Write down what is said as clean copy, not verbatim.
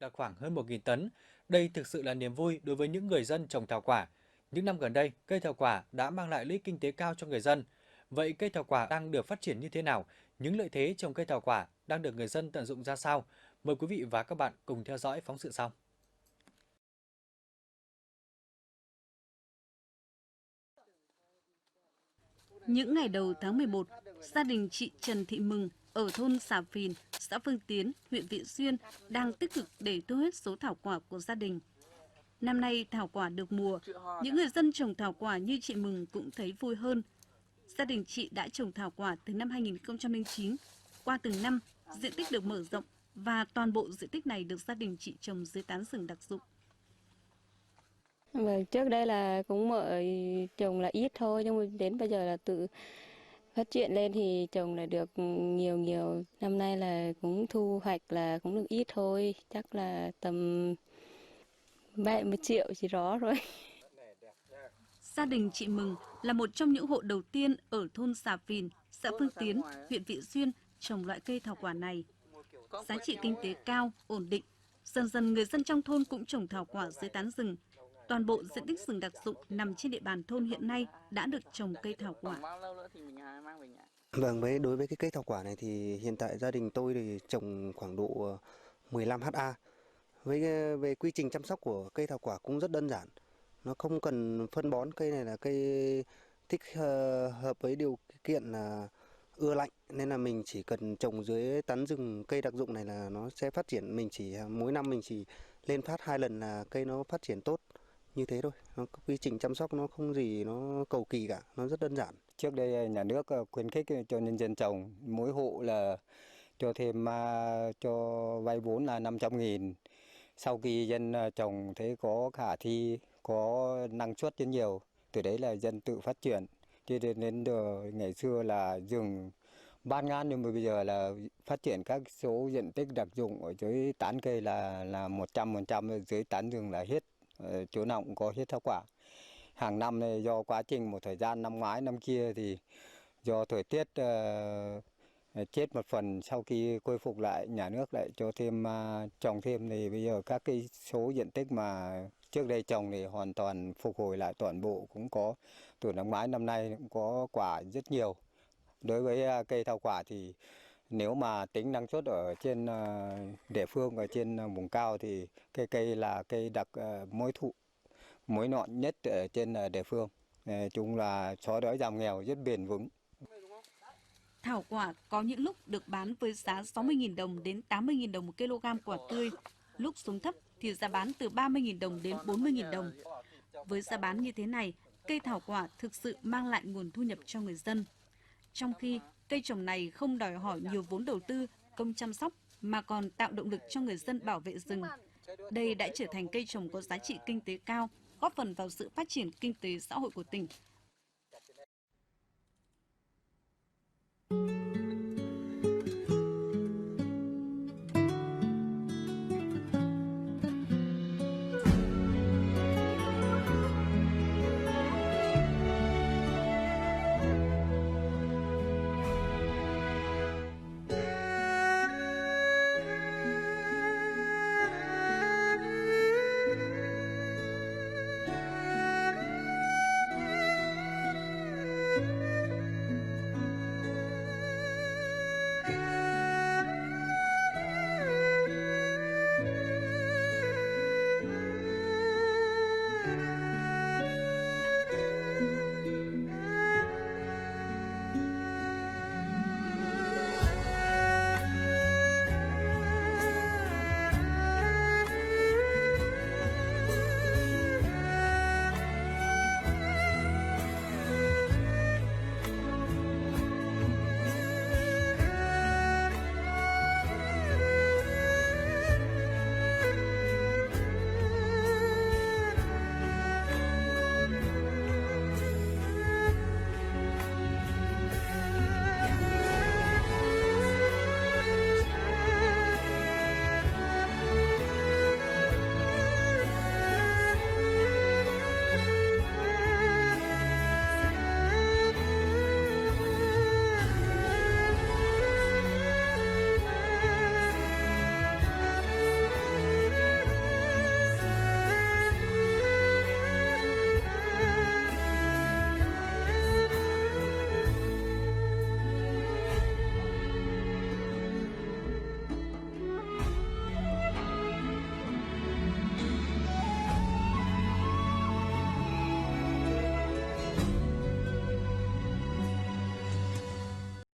là khoảng hơn 1.000 tấn. Đây thực sự là niềm vui đối với những người dân trồng thảo quả. Những năm gần đây, cây thảo quả đã mang lại lợi ích kinh tế cao cho người dân. Vậy cây thảo quả đang được phát triển như thế nào? Những lợi thế trồng cây thảo quả đang được người dân tận dụng ra sao? Mời quý vị và các bạn cùng theo dõi phóng sự sau. Những ngày đầu tháng 11, gia đình chị Trần Thị Mừng ở thôn Xà Phìn, xã Phương Tiến, huyện Vị Xuyên đang tích cực để thu hết số thảo quả của gia đình. Năm nay thảo quả được mùa, những người dân trồng thảo quả như chị Mừng cũng thấy vui hơn. Gia đình chị đã trồng thảo quả từ năm 2009, qua từng năm, diện tích được mở rộng và toàn bộ diện tích này được gia đình chị trồng dưới tán rừng đặc dụng. Vâng, trước đây là cũng mở trồng là ít thôi, nhưng mà đến bây giờ là tự phát triển lên thì trồng là được nhiều nhiều. Năm nay là cũng thu hoạch là cũng được ít thôi, chắc là tầm 70 triệu chỉ đó rồi. Gia đình chị Mừng là một trong những hộ đầu tiên ở thôn Xà Phìn, xã Phương Tiến, huyện Vị Xuyên trồng loại cây thảo quả này. Giá trị kinh tế cao, ổn định. Dần dần người dân trong thôn cũng trồng thảo quả dưới tán rừng. Toàn bộ diện tích rừng đặc dụng nằm trên địa bàn thôn hiện nay đã được trồng cây thảo quả. Vâng, đối với cái cây thảo quả này thì hiện tại gia đình tôi thì trồng khoảng độ 15 ha. Về quy trình chăm sóc của cây thảo quả cũng rất đơn giản. Nó không cần phân bón, cây này là cây thích hợp với điều kiện là ưa lạnh, nên là mình chỉ cần trồng dưới tán rừng cây đặc dụng này là nó sẽ phát triển. Mình chỉ mỗi năm mình chỉ lên phát 2 lần là cây nó phát triển tốt như thế thôi. Quy trình chăm sóc nó không gì nó cầu kỳ cả, nó rất đơn giản. Trước đây nhà nước khuyến khích cho nhân dân trồng, mỗi hộ là cho thêm cho vay vốn là 500.000. Sau khi dân trồng thấy có khả thi, có năng suất rất nhiều, từ đấy là dân tự phát triển. Cho đến ngày xưa là rừng bát ngát, nhưng mà bây giờ là phát triển các số diện tích đặc dụng ở dưới tán cây là 100%, dưới tán rừng là hết, chỗ nào cũng có hết thảo quả. Hàng năm này do quá trình một thời gian năm ngoái năm kia thì do thời tiết chết một phần, sau khi khôi phục lại nhà nước lại cho thêm trồng thêm, thì bây giờ các cái số diện tích mà trước đây trồng thì hoàn toàn phục hồi lại toàn bộ, cũng có từ năm ngoái năm nay cũng có quả rất nhiều. Đối với cây thảo quả thì nếu mà tính năng suất ở trên địa phương, ở trên vùng cao thì cây là cây đặc mối nhọn nhất ở trên địa phương. Chúng là xóa đói giảm nghèo rất bền vững. Thảo quả có những lúc được bán với giá 60.000 đồng đến 80.000 đồng một kg quả tươi, lúc xuống thấp thì giá bán từ 30.000 đồng đến 40.000 đồng. Với giá bán như thế này, cây thảo quả thực sự mang lại nguồn thu nhập cho người dân. Trong khi cây trồng này không đòi hỏi nhiều vốn đầu tư, công chăm sóc mà còn tạo động lực cho người dân bảo vệ rừng. Đây đã trở thành cây trồng có giá trị kinh tế cao, góp phần vào sự phát triển kinh tế xã hội của tỉnh.